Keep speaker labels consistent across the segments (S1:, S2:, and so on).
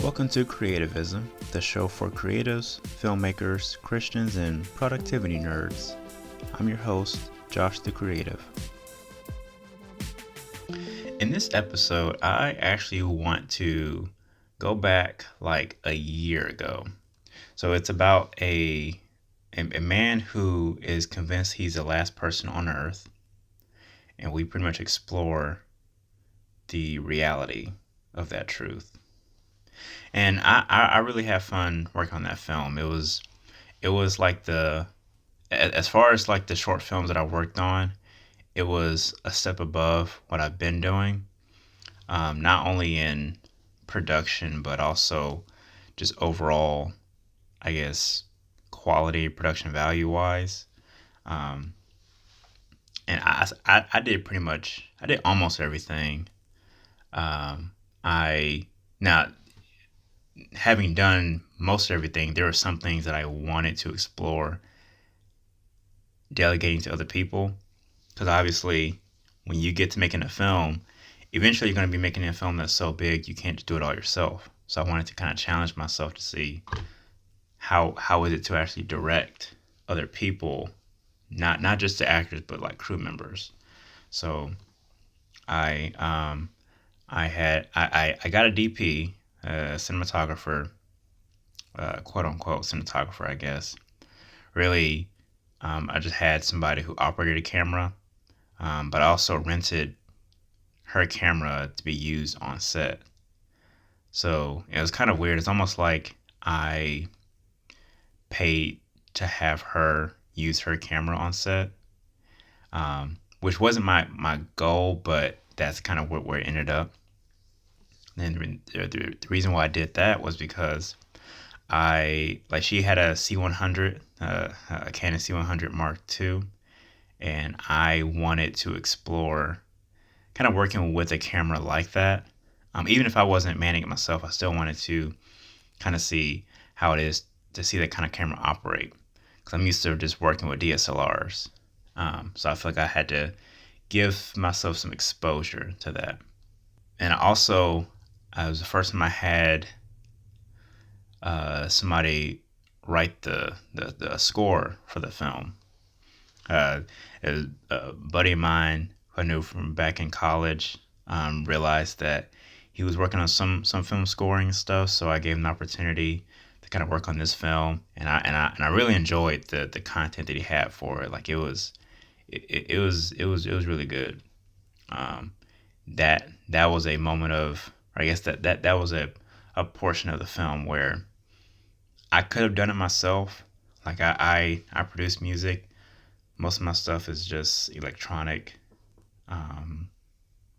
S1: Welcome to Creativism, the show for creatives, filmmakers, Christians, and productivity nerds. I'm your host, Josh the Creative. In this episode, I actually want to go back like a year ago. So it's about a man who is convinced he's the last person on earth, and we pretty much explore the reality of that truth. And I really had fun working on that film. It was like as far as like the short films that I worked on, it was a step above what I've been doing. Not only in production, but also just overall, I guess, quality, production value wise. Um, and I did I did almost everything. I Now, having done most everything, there were some things that I wanted to explore delegating to other people. Because obviously, when you get to making a film, eventually you're going to be making a film that's so big you can't just do it all yourself. So I wanted to kind of challenge myself to see how is it to actually direct other people, not just the actors, but like crew members. So I got a DP, cinematographer, quote unquote cinematographer, I guess. Really, I just had somebody who operated a camera, but I also rented her camera to be used on set. So it was kind of weird. It's almost like I paid to have her use her camera on set, which wasn't my goal, but that's kind of where it ended up. And the reason why I did that was because she had a C100, a Canon C100 Mark II, and I wanted to explore kind of working with a camera like that. Even if I wasn't manning it myself, I still wanted to kind of see how it is to see that kind of camera operate, because I'm used to just working with DSLRs. So I feel like I had to give myself some exposure to that. And it was the first time I had somebody write the score for the film. It was a buddy of mine who I knew from back in college. Realized that he was working on some film scoring stuff, so I gave him the opportunity to kind of work on this film, and I really enjoyed the content that he had for it. Like it was really good. That was a moment of, or I guess that was a portion of the film where I could have done it myself. Like I produce music. Most of my stuff is just electronic,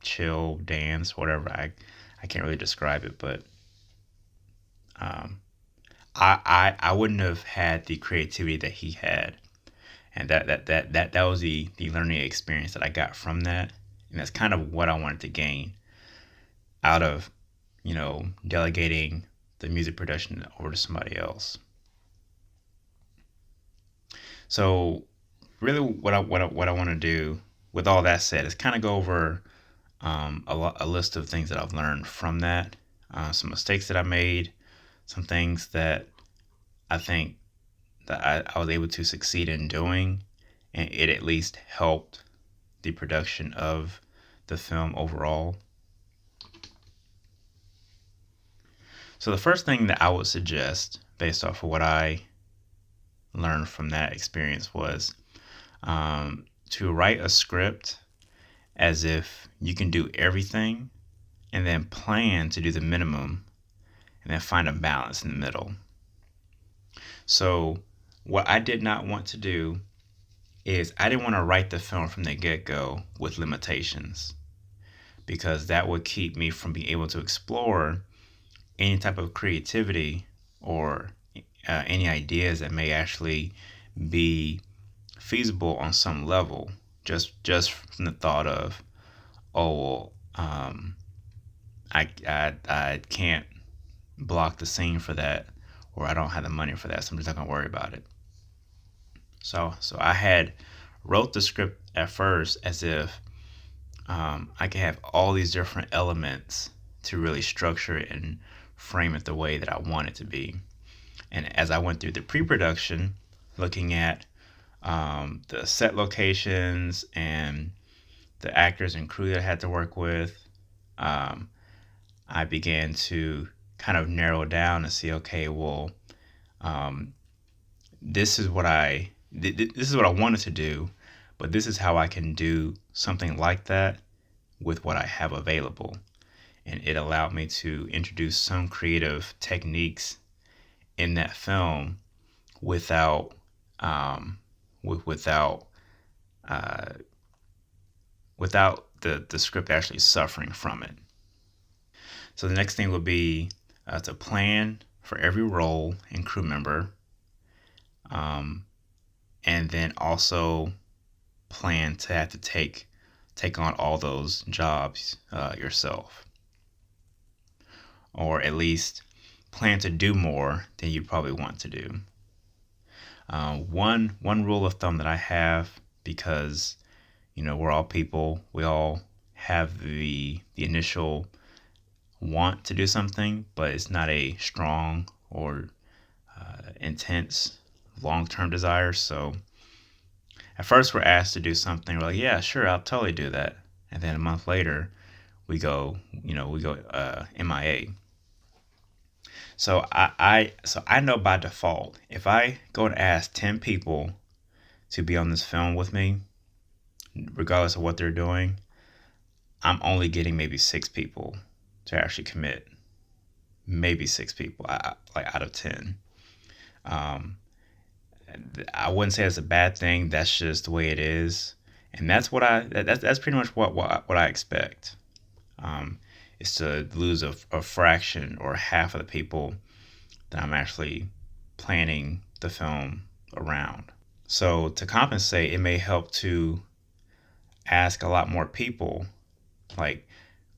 S1: chill, dance, whatever. I can't really describe it, but I wouldn't have had the creativity that he had, and that was the learning experience that I got from that, and that's kind of what I wanted to gain out of delegating the music production over to somebody else. So really, what I want to do with all that said is kind of go over a list of things that I've learned from that, some mistakes that I made, some things that I think that I was able to succeed in doing, and it at least helped the production of the film overall. So the first thing that I would suggest, based off of what I learned from that experience, was to write a script as if you can do everything, and then plan to do the minimum, and then find a balance in the middle. So what I did not want to do is I didn't want to write the film from the get-go with limitations, because that would keep me from being able to explore any type of creativity or any ideas that may actually be feasible on some level, just from the thought of, oh well, I can't block the scene for that, or I don't have the money for that, so I'm just not gonna worry about it. So I had wrote the script at first as if I could have all these different elements to really structure it and frame it the way that I want it to be. And as I went through the pre-production, looking at the set locations and the actors and crew that I had to work with, um, I began to kind of narrow down and see, okay, well, um, this is what this is what I wanted to do, but this is how I can do something like that with what I have available. And it allowed me to introduce some creative techniques in that film without um, without uh, without the script actually suffering from it. So the next thing would be to plan for every role and crew member, um, and then also plan to have to take on all those jobs yourself, or at least plan to do more than you probably want to do. One rule of thumb that I have, because we're all people, we all have the initial want to do something, but it's not a strong or intense long-term desire. So at first we're asked to do something, we're like, yeah, sure, I'll totally do that. And then a month later we go MIA. So I know by default, if I go and ask 10 people to be on this film with me, regardless of what they're doing, I'm only getting maybe 6 people to actually commit. Maybe 6 people, like out of 10. I wouldn't say it's a bad thing. That's just the way it is, and that's pretty much what I expect. Is to lose a fraction or half of the people that I'm actually planning the film around. So to compensate, it may help to ask a lot more people, like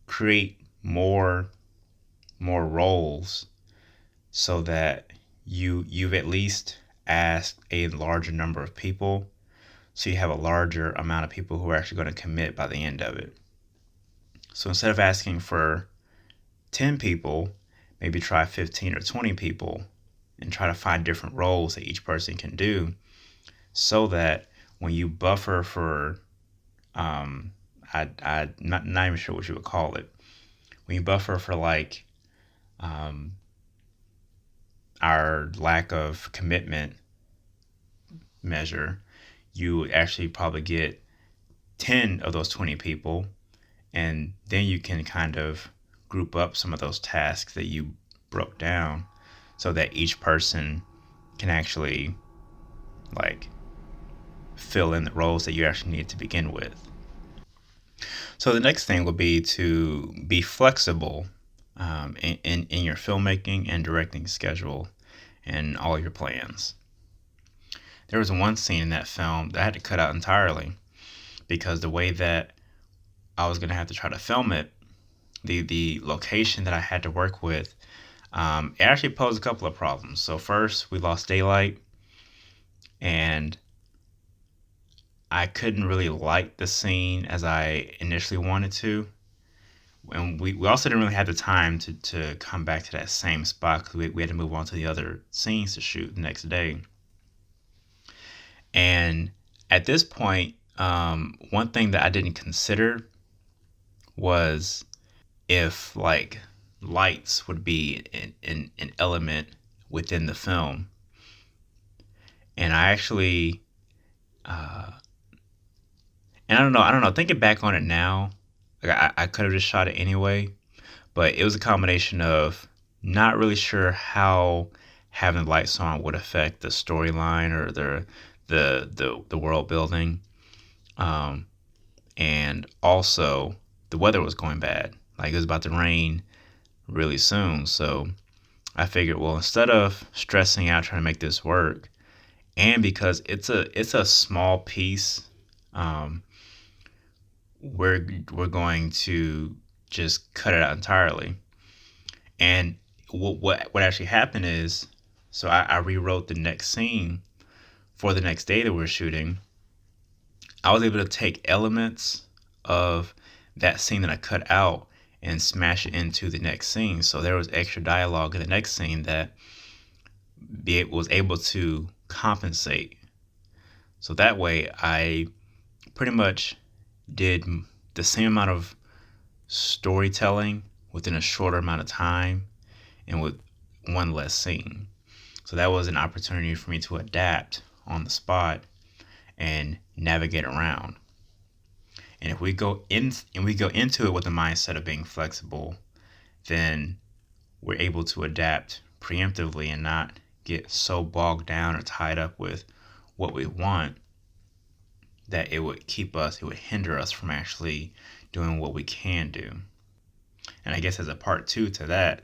S1: create more roles, so that you've at least asked a larger number of people, so you have a larger amount of people who are actually going to commit by the end of it. So instead of asking for 10 people, maybe try 15 or 20 people and try to find different roles that each person can do, so that when you buffer for I'm not even sure what you would call it, when you buffer for like our lack of commitment measure, you actually probably get 10 of those 20 people, and then you can kind of group up some of those tasks that you broke down, so that each person can actually like fill in the roles that you actually need to begin with. So the next thing would be to be flexible in your filmmaking and directing schedule and all your plans. There was one scene in that film that I had to cut out entirely, because the way that I was going to have to try to film it, the location that I had to work with, it actually posed a couple of problems. So first, we lost daylight, and I couldn't really light the scene as I initially wanted to. And we also didn't really have the time to come back to that same spot, because we had to move on to the other scenes to shoot the next day. And at this point, one thing that I didn't consider was if like lights would be an element within the film. And I actually, and I don't know, thinking back on it now, like I could have just shot it anyway, but it was a combination of not really sure how having the lights on would affect the storyline or the world building, and also the weather was going bad. Like it was about to rain really soon, so I figured, well, instead of stressing out trying to make this work, and because it's a small piece, um, we're going to just cut it out entirely. And what actually happened is, so I rewrote the next scene for the next day that we're shooting. I was able to take elements of that scene that I cut out and smash it into the next scene. So there was extra dialogue in the next scene that was able to compensate. So that way I pretty much did the same amount of storytelling within a shorter amount of time and with one less scene. So that was an opportunity for me to adapt on the spot and navigate around. And if we go into it with the mindset of being flexible, then we're able to adapt preemptively and not get so bogged down or tied up with what we want that it would hinder us from actually doing what we can do. And I guess as a part two to that,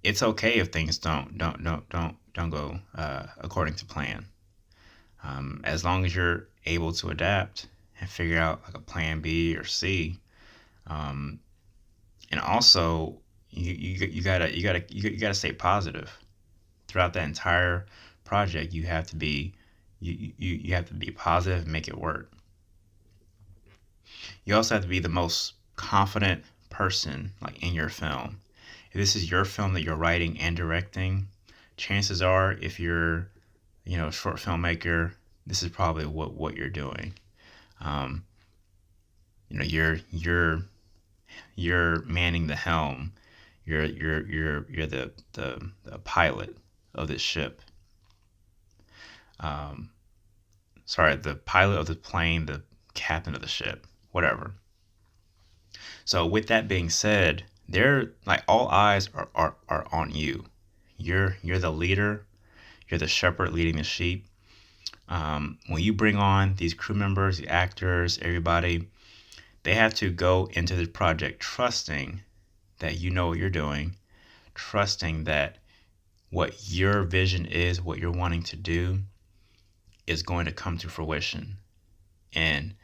S1: it's okay if things don't go according to plan. As long as you're able to adapt and figure out like a plan B or C, and also you gotta stay positive throughout that entire project. You have to be positive and make it work. You also have to be the most confident person like in your film. If this is your film that you're writing and directing, chances are if you're a short filmmaker, this is probably what you're doing. Um, you're manning the helm. You're the pilot of this ship. Sorry, the pilot of the plane, the captain of the ship, whatever. So with that being said, they're like all eyes are on you. You're the leader. You're the shepherd leading the sheep. When you bring on these crew members, the actors, everybody, they have to go into the project trusting that you know what you're doing, trusting that what your vision is, what you're wanting to do, is going to come to fruition. And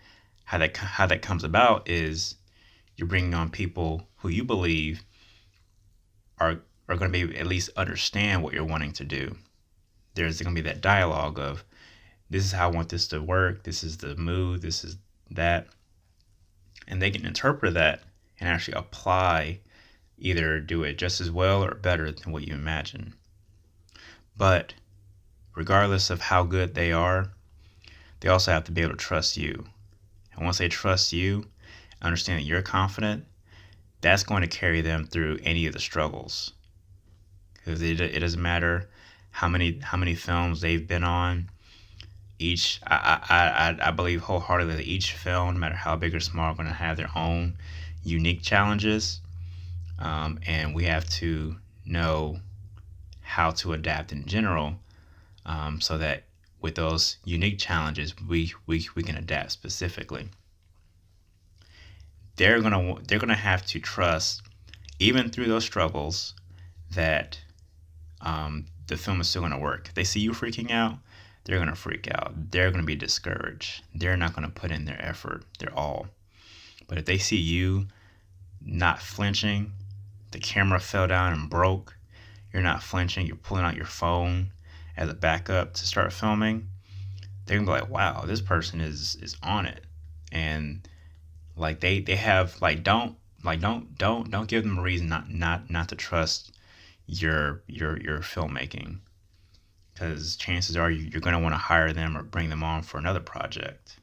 S1: how that comes about is you're bringing on people who you believe are going to be at least understand what you're wanting to do. There's going to be that dialogue of, this is how I want this to work, this is the mood, this is that. And they can interpret that and actually apply, either do it just as well or better than what you imagine. But regardless of how good they are, they also have to be able to trust you. And once they trust you, understand that you're confident, that's going to carry them through any of the struggles. Because it doesn't matter how many films they've been on. I believe wholeheartedly that each film, no matter how big or small, are going to have their own unique challenges, and we have to know how to adapt in general, so that with those unique challenges, we can adapt specifically. They're gonna have to trust, even through those struggles, that the film is still gonna work. If they see you freaking out, they're gonna freak out. They're gonna be discouraged. They're not gonna put in their effort, their all. But if they see you not flinching, the camera fell down and broke, you're not flinching, you're pulling out your phone as a backup to start filming, they're gonna be like, wow, this person is on it. And like they have like don't give them a reason not to trust your filmmaking, because chances are you're going to want to hire them or bring them on for another project.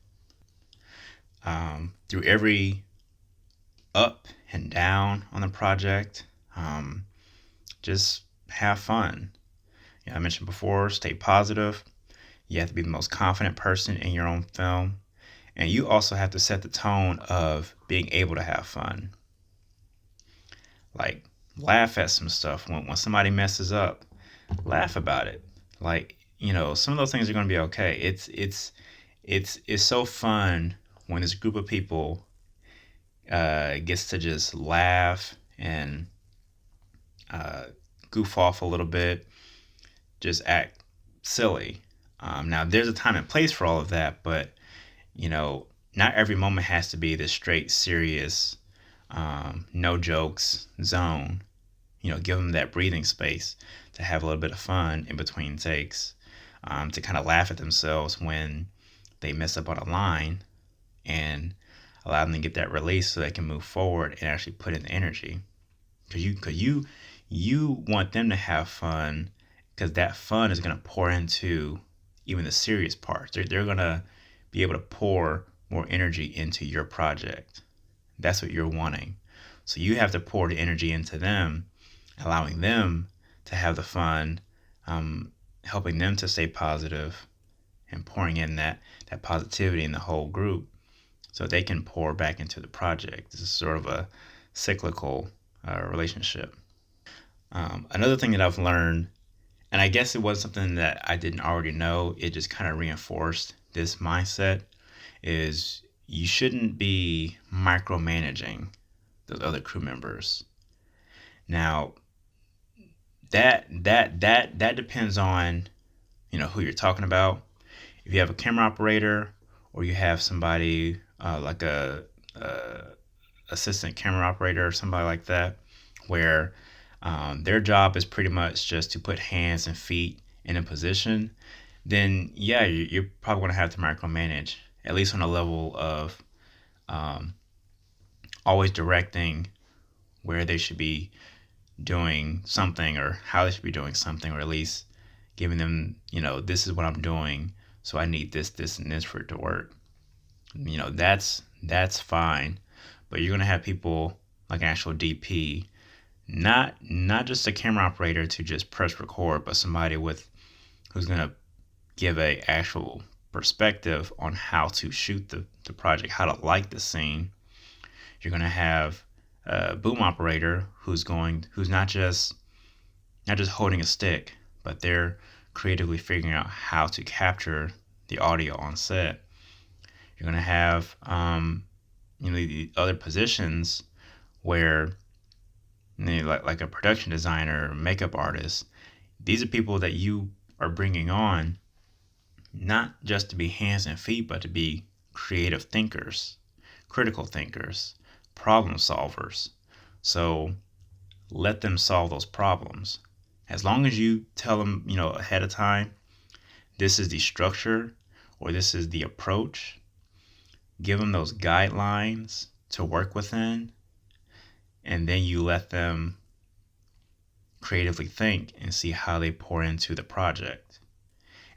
S1: Through every up and down on the project, just have fun. I mentioned before, stay positive. You have to be the most confident person in your own film. And you also have to set the tone of being able to have fun. Like, laugh at some stuff. When somebody messes up, laugh about it. Like, some of those things are going to be okay. It's so fun when this group of people gets to just laugh and goof off a little bit, just act silly. Now, there's a time and place for all of that, but not every moment has to be this straight, serious, no jokes zone. Give them that breathing space to have a little bit of fun in between takes, to kind of laugh at themselves when they mess up on a line. And allow them to get that release so they can move forward and actually put in the energy. Because you want them to have fun, because that fun is going to pour into even the serious parts. They're going to be able to pour more energy into your project. That's what you're wanting. So you have to pour the energy into them, allowing them to have the fun, helping them to stay positive, and pouring in that positivity in the whole group so they can pour back into the project. This is sort of a cyclical relationship. Another thing that I've learned, and I guess it was something that I didn't already know, it just kind of reinforced this mindset, is you shouldn't be micromanaging those other crew members. Now, that depends on who you're talking about. If you have a camera operator, or you have somebody like a assistant camera operator or somebody like that, where their job is pretty much just to put hands and feet in a position, then yeah, you're probably going to have to micromanage, at least on a level of um, always directing where they should be doing something, or how they should be doing something, or at least giving them, this is what I'm doing, so I need this, this, and this for it to work. That's fine, but you're gonna have people like an actual DP, not just a camera operator to just press record, but somebody who's gonna give a actual perspective on how to shoot the project, how to light the scene. You're gonna have a boom operator who's not just holding a stick, but they're creatively figuring out how to capture the audio on set. You're gonna have the other positions where like a production designer, makeup artist. These are people that you are bringing on not just to be hands and feet, but to be creative thinkers, critical thinkers, problem solvers. So let them solve those problems. As long as you tell them, ahead of time, this is the structure or this is the approach, give them those guidelines to work within, and then you let them creatively think and see how they pour into the project.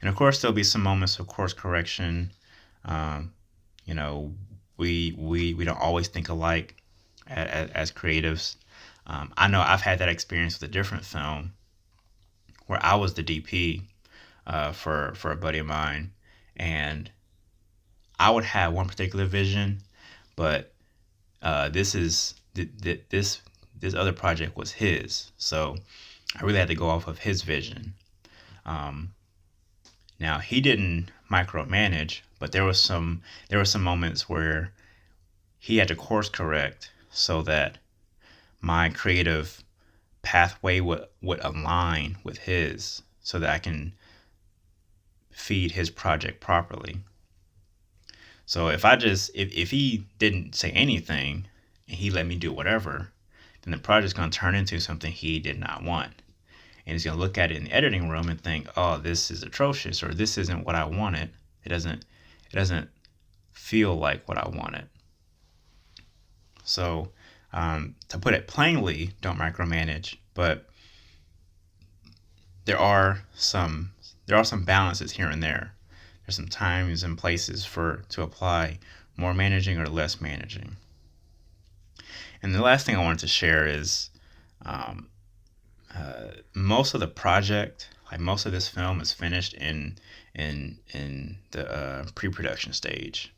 S1: And of course, there'll be some moments of course correction. Um, you know, we don't always think alike as creatives. I know I've had that experience with a different film where I was the DP for a buddy of mine, and I would have one particular vision, but this other project was his, so I really had to go off of his vision. Um, Now he didn't micromanage, but there were some moments where he had to course correct so that my creative pathway would align with his, so that I can feed his project properly. So if he didn't say anything and he let me do whatever, then the project's gonna turn into something he did not want. And he's gonna look at it in the editing room and think, oh, this is atrocious, or this isn't what I wanted. It doesn't feel like what I wanted. So to put it plainly, don't micromanage, but there are some balances here and there. There's some times and places to apply more managing or less managing. And the last thing I wanted to share is um, most of the project, like most of this film, is finished in the pre-production stage.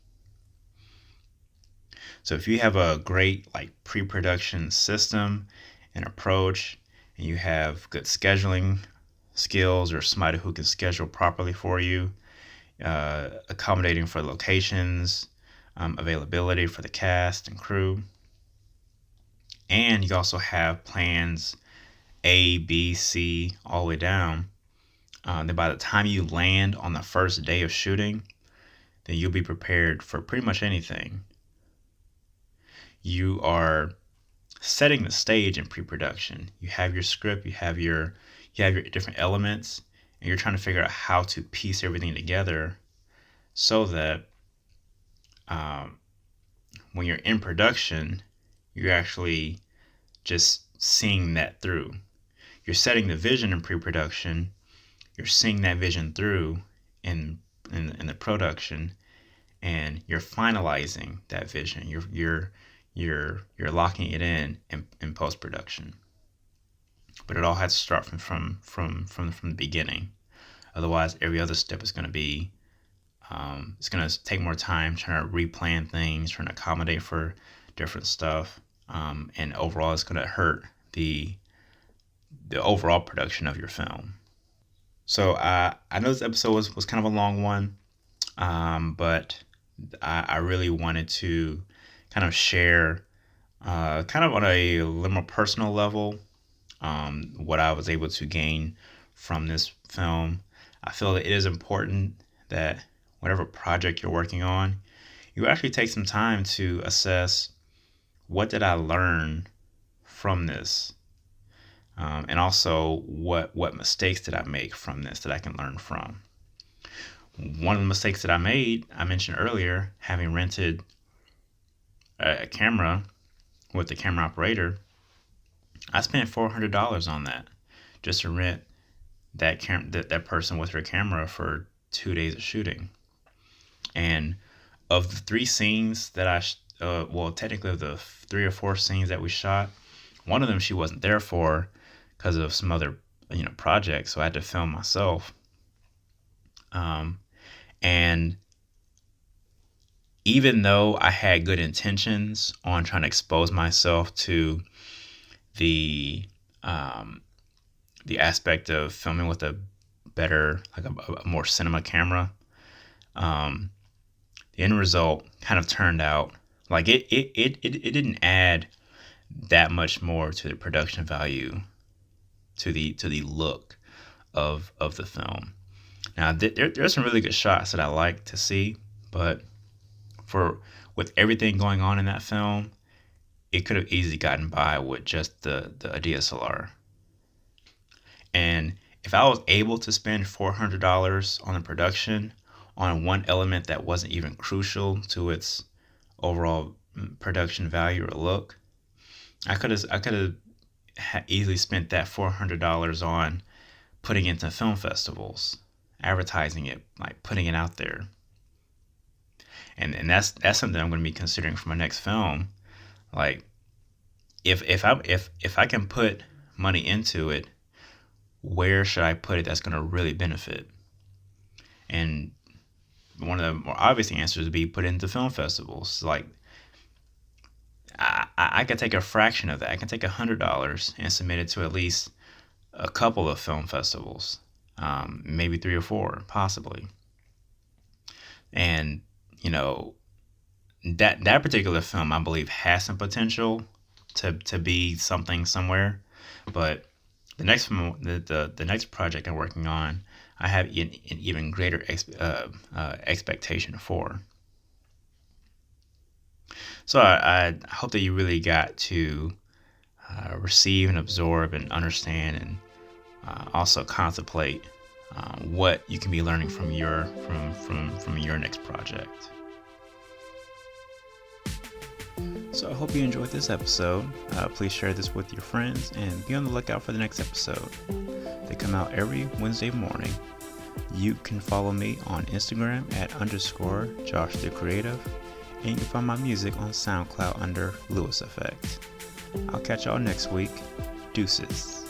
S1: So if you have a great like pre-production system and approach, and you have good scheduling skills, or somebody who can schedule properly for you, accommodating for locations, availability for the cast and crew, and you also have plans A, B, C, all the way down, then by the time you land on the first day of shooting, then you'll be prepared for pretty much anything. You are setting the stage in pre-production. You have your script, you have your different elements, and you're trying to figure out how to piece everything together so that when you're in production, you're actually just seeing that through. You're setting the vision in pre-production. You're seeing that vision through in the production, and you're finalizing that vision. You're locking it in post-production. But it all has to start from the beginning. Otherwise, every other step is going to be it's going to take more time trying to replan things, trying to accommodate for different stuff, and overall, it's going to hurt the overall production of your film. So I know this episode was kind of a long one, but I really wanted to kind of share, kind of on a little more personal level, what I was able to gain from this film. I feel that it is important that whatever project you're working on, you actually take some time to assess, what did I learn from this? And also, what mistakes did I make from this that I can learn from? One of the mistakes that I made, I mentioned earlier, having rented a camera with the camera operator, I spent $400 on that just to rent that person with her camera for 2 days of shooting. And of the 3 scenes that technically of the 3 or 4 scenes that we shot, one of them she wasn't there for because of some other project, so I had to film myself. And even though I had good intentions on trying to expose myself to the aspect of filming with a better, like a more cinema camera, the end result kind of turned out like it didn't add that much more to the production value, to the look of the film. Now there's some really good shots that I like to see, but with everything going on in that film, it could have easily gotten by with just the DSLR. And if I was able to spend $400 on the production on one element that wasn't even crucial to its overall production value or look, I could have easily spent that $400 on putting it into film festivals, advertising it, like putting it out there. And that's something I'm going to be considering for my next film. Like, if I can put money into it, where should I put it that's going to really benefit? And one of the more obvious answers would be put into film festivals. Like, I could take a fraction of that. I can take $100 and submit it to at least a couple of film festivals, maybe 3 or 4, possibly. And that particular film, I believe, has some potential to be something somewhere. But the next film, the next project I'm working on, I have an even greater expectation for. So I hope that you really got to receive and absorb and understand, and also contemplate what you can be learning from your next project. So I hope you enjoyed this episode. Please share this with your friends and be on the lookout for the next episode. They come out every Wednesday morning. You can follow me on Instagram at _JoshTheCreative, and you can find my music on SoundCloud under Lewis Effect. I'll catch y'all next week. Deuces.